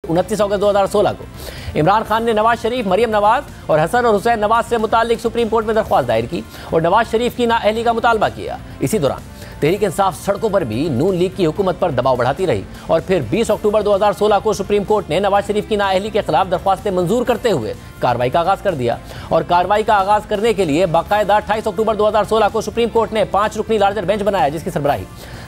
29 अगस्त 2016 को इमरान खान ने नवाज शरीफ, मरियम नवाज और हसन और हुसैन नवाज से मुतालिक सुप्रीम कोर्ट में दरख्वास्त दायर की और नवाज शरीफ की नाअहली का मुतालबा किया। इसी दौरान तहरीक इंसाफ सड़कों पर भी नून लीग की हुकूमत पर दबाव बढ़ाती रही और फिर 20 अक्टूबर 2016 को सुप्रीम कोर्ट ने नवाज शरीफ की नाअहली के खिलाफ दरख्वास्तें मंजूर करते हुए कार्रवाई का आगाज कर दिया। और कार्रवाई का आगाज करने के लिए बाकायदा 28 अक्टूबर 2016 को सुप्रीम कोर्ट ने 5 रुकनी लार्जर बेंच बनाया, जिसकी सरबराही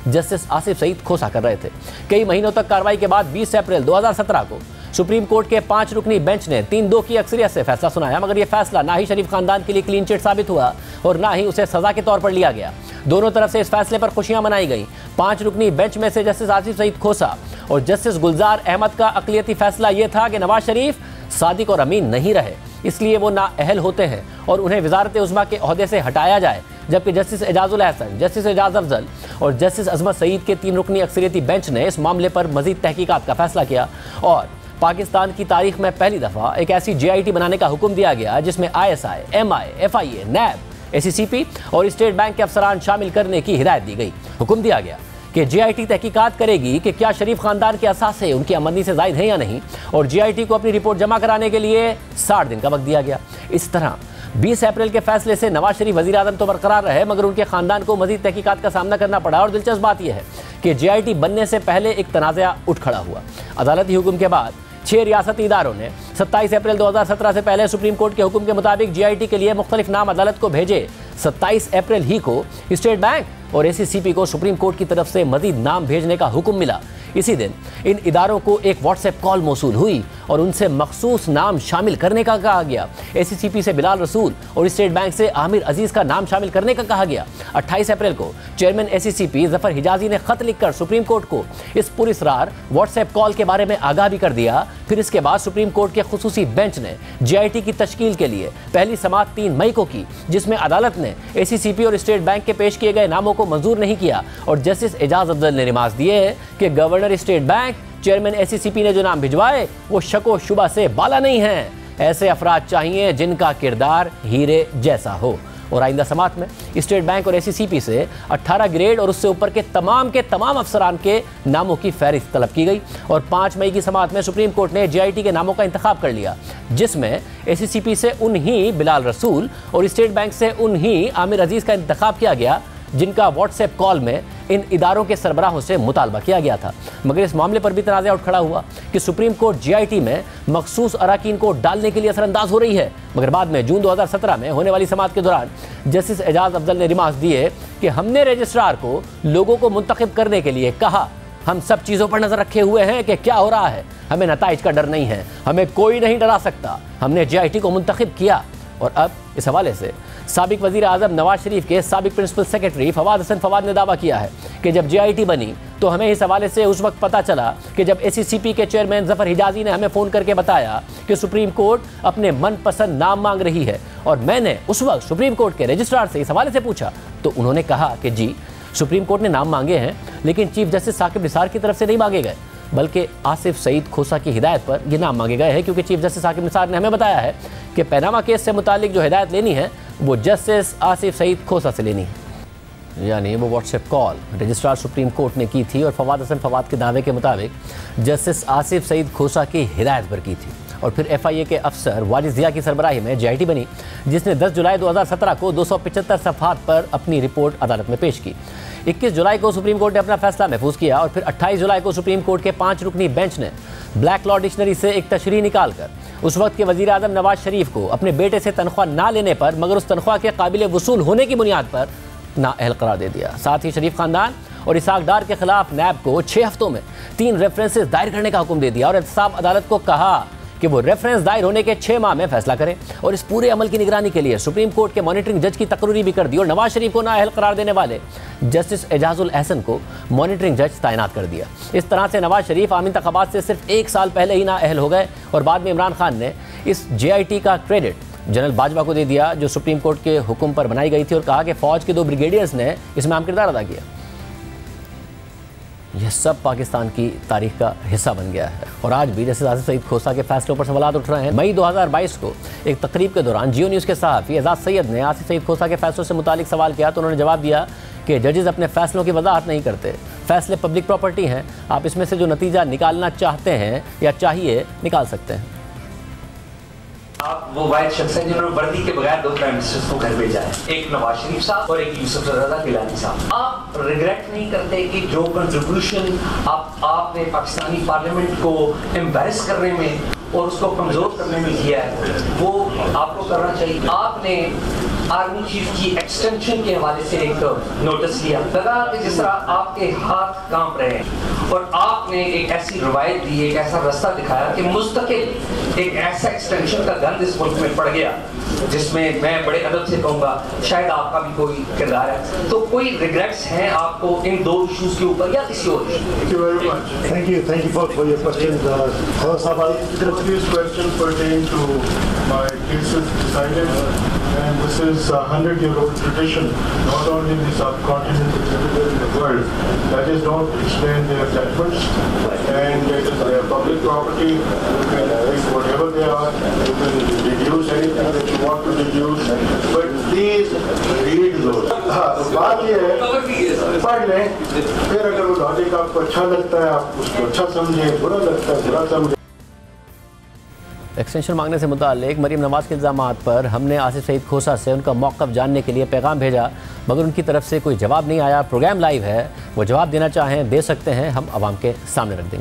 जस्टिस आसिफ सईद खोसा कर रहे थे। कई महीनों तक कार्रवाई के बाद 20 अप्रैल 2017 को सुप्रीम कोर्ट के 5 रुकनी बेंच ने 3-2 की अक्सरियत से फैसला सुनाया, मगर यह फैसला ना ही शरीफ खानदान के लिए क्लीन चिट साबित हुआ और ना ही उसे सजा के तौर पर लिया गया। दोनों तरफ से इस फैसले पर खुशियां मनाई गई। 5 रुकनी बेंच में से जस्टिस आसिफ सईद खोसा और जस्टिस गुलजार अहमद का अक़लियती फैसला यह था कि नवाज शरीफ सादिक और अमीन नहीं रहे, इसलिए वो नाअहल होते हैं और उन्हें वज़ारत उज़्मा के ओहदे से हटाया जाए। जबकि जस्टिस एजाजुल एहसन, जस्टिस एजाज अफजल और जस्टिस अजमत सईद के 3 रुकनी अक्सरियती बेंच ने इस मामले पर मज़ीद तहकीकात का फैसला किया और पाकिस्तान की तारीख में पहली दफ़ा एक ऐसी JIT बनाने का हुक्म दिया गया जिसमें ISI, MI, FIA, NAB, ACCP और स्टेट बैंक के अफसरान शामिल करने की हिदायत दी गई। हुक्म दिया गया कि JIT तहकीकात करेगी कि क्या शरीफ खानदान के असासे उनकी आमदनी से ज़ायद हैं या नहीं और JIT को अपनी रिपोर्ट जमा कराने के लिए 60 दिन का वक्त दिया गया। इस तरह 20 अप्रैल के फैसले से नवाज शरीफ वज़ीर आज़म तो बरकरार रहे, मगर उनके खानदान को मज़ीद तहकीकात का सामना करना पड़ा। और दिलचस्प बात यह है कि JIT बनने से पहले एक तनाज़ा उठ खड़ा हुआ। अदालती हुक्म के बाद 6 रियासती इदारों ने 27 अप्रैल 2017 से पहले सुप्रीम कोर्ट के हुक्म के मुताबिक JIT के लिए मुख्तलिफ नाम अदालत को भेजे। 27 अप्रैल ही को स्टेट बैंक और ACCP को सुप्रीम कोर्ट की तरफ से मजीद नाम भेजने का हुक्म मिला। इसी दिन इन इदारों को एक व्हाट्सएप कॉल मौसूल हुई और उनसे मखसूस नाम शामिल करने का कहा गया। ACCP से बिलाल रसूल और स्टेट बैंक से आमिर अजीज़ का नाम शामिल करने का कहा गया। 28 अप्रैल को चेयरमैन ACCP ज़फ़र हिजाजी ने ख़त लिखकर सुप्रीम कोर्ट को इस पुरस्रार व्हाट्सएप कॉल के बारे में आगाह भी कर दिया। फिर इसके बाद सुप्रीम कोर्ट के खुसूसी बेंच ने JIT की तश्कील के लिए पहली समाअत 3 मई को की, जिसमें अदालत ने ACCP और स्टेट बैंक के पेश किए गए नामों को मंजूर नहीं किया और जस्टिस एजाज अफजल ने रिमार्क दिए कि governor state bank, chairman ACCP ने जो नाम भिजवाए वो शको शुबा से बाला नहीं है। ऐसे अफराद चाहिए जिनका किरदार हीरे जैसा हो। और आइंदा समात में स्टेट बैंक और ACCP से 18 ग्रेड और उससे ऊपर के तमाम अफसरान के नामों की फहरिस्त तलब की गई और 5 मई की समात में सुप्रीम कोर्ट ने JIT के नामों का इंतखाब कर लिया, जिसमें ACCP से उन्हीं बिलाल रसूल और स्टेट बैंक से उन्हीं आमिर अजीज़ का इंतखाब किया गया जिनका व्हाट्सएप कॉल में इन इदारों के सरबराहों से मुतालबा किया गया था। मगर इस मामले पर भी तनाज़ा उठ खड़ा हुआ कि सुप्रीम कोर्ट JIT में मखसूस अराकीन को डालने के लिए असरअंदाज हो रही है। मगर बाद में जून 2017 में होने वाली समाअत के दौरान जस्टिस एजाज अफजल ने रिमार्क दिए कि हमने रजिस्ट्रार को लोगों को मुंतखब करने के लिए कहा, हम सब चीज़ों पर नज़र रखे हुए हैं कि क्या हो रहा है, हमें नताइज का डर नहीं है, हमें कोई नहीं डरा सकता। हमने JIT को मुंतखब किया। और अब इस हवाले से साबिक वज़ीर आज़म नवाज शरीफ के साबिक प्रिंसिपल सेक्रेटरी फवाद हसन फवाद ने दावा किया है कि जब JIT बनी तो हमें इस हवाले से उस वक्त पता चला कि जब ACCP के चेयरमैन ज़फ़र हिजाजी ने हमें फ़ोन करके बताया कि सुप्रीम कोर्ट अपने मनपसंद नाम मांग रही है और मैंने उस वक्त सुप्रीम कोर्ट के रजिस्ट्रार से इस हवाले से पूछा तो उन्होंने कहा कि जी सुप्रीम कोर्ट ने नाम मांगे हैं, लेकिन चीफ जस्टिस साकिब निसार की तरफ से नहीं मांगे गए, बल्कि आसिफ सईद खोसा की हिदायत पर ये नाम मांगे गए हैं, क्योंकि चीफ जस्टिस साकिब निसार ने हमें बताया है कि पैनामा केस से मुतालिक जो हिदायत लेनी है वो जस्टिस आसिफ सईद खोसा से लेनी है। यानी वो WhatsApp call registrar supreme court ने की थी और फवाद हसन फवाद के दावे के मुताबिक जस्टिस आसिफ सईद खोसा की हिदायत पर की थी। और फिर FIA के अफसर वाजिद ज़िया की सरबराही में JIT बनी, जिसने 10 जुलाई 2017 को 275 सफ़हात पर अपनी रिपोर्ट अदालत में पेश की। 21 जुलाई को सुप्रीम कोर्ट ने अपना फैसला महफूज किया और फिर 28 जुलाई को सुप्रीम कोर्ट के 5 रुकनी बेंच ने ब्लैक लॉ डिक्शनरी से एक तशरीह निकालकर उस वक्त के वज़ीर आज़म नवाज शरीफ को अपने बेटे से तनख्वाह ना लेने पर मगर उस तनख्वाह के काबिल वसूल होने की बुनियाद पर नाअहल करार दे दिया। साथ ही शरीफ खानदान और इसाक डार के खिलाफ नैब को 6 हफ्तों में 3 रेफरेंसेस दायर करने का हुक्म दे दिया और एहतसाब अदालत को कहा कि वो रेफरेंस दायर होने के 6 माह में फैसला करें। और इस पूरे अमल की निगरानी के लिए सुप्रीम कोर्ट के मॉनिटरिंग जज की तकरीरी भी कर दी और नवाज शरीफ को नाअहल करार देने वाले जस्टिस एजाजुल एहसन को मॉनिटरिंग जज तैनात कर दिया। इस तरह से नवाज शरीफ आम इंतखाबात से सिर्फ 1 साल पहले ही नाअहल हो गए और बाद में इमरान खान ने इस JIT का क्रेडिट जनरल बाजवा को दे दिया, जो सुप्रीम कोर्ट के हुक्म पर बनाई गई थी, और कहा कि फौज के 2 ब्रिगेडियर्स ने इसमें अहम किरदार अदा किया। यह सब पाकिस्तान की तारीख का हिस्सा बन गया है और आज भी जैसे आसिफ सईद खोसा के फैसलों पर सवाल उठ रहे हैं। मई 2022 को एक तकरीब के दौरान जियो न्यूज़ के सहाफ़ी एजाज सैयद ने आसिफ सईद खोसा के फैसलों से मुतालिक सवाल किया तो उन्होंने जवाब दिया कि जजेस अपने फैसलों की वजाहत नहीं करते। फैसले पब्लिक प्रॉपर्टी हैं, आप इसमें से जो नतीजा निकालना चाहते हैं या चाहिए निकाल सकते हैं। आप वो वाहिद शख्स हैं जिन्होंने वर्दी के बगैर 2 प्राइम मिनिस्टर्स को घर भेजा है, एक नवाज शरीफ साहब और एक यूसुफ रज़ा गिलानी साहब। आप रिग्रेट नहीं करते कि जो कंट्रीब्यूशन आपने पाकिस्तानी पार्लियामेंट को एम्बैरेस करने में और उसको कमज़ोर करने में किया है, वो आपको करना चाहिए। आपने आर्मी चीफ की एक्सटेंशन के हवाले से एक नोटिस लिया, लगा कि जिस तरह आपके हाथ कांप रहे हैं और आपने एक ऐसी रवायत दी, एक ऐसा रास्ता दिखाया कि मुस्तकिल एक ऐसा एक्सटेंशन का गंद इस मुल्क में पड़ गया जिसमें मैं बड़े अदब से कहूँगा शायद आपका भी कोई किरदार है। तो कोई रिग्रेट्स हैं आपको इन 2 इश्यूज के ऊपर या किसी और? Thank you very much. Thank you both for your questions. These questions pertain to my cases decided, and this is a 100-year-old tradition, not only in the subcontinent but everywhere in the world. Judges don't explain their judgments, and it is their public property. You can take whatever they are. You can deduce anything that you want to deduce, but please read those. हाँ, तो बात ये है, पढ़ लें, फिर अगर वो लॉजिक आपको अच्छा लगता है आप उसको अच्छा समझें, बुरा लगता है बुरा समझें। एक्सटेंशन मांगने से मुताल्लिक मरीम नवाज़ के इल्ज़ामात पर हमने आसिफ सईद खोसा से उनका मौक़िफ़ जानने के लिए पैगाम भेजा, मगर उनकी तरफ से कोई जवाब नहीं आया। प्रोग्राम लाइव है, वो जवाब देना चाहें दे सकते हैं, हम आवाम के सामने रख देंगे।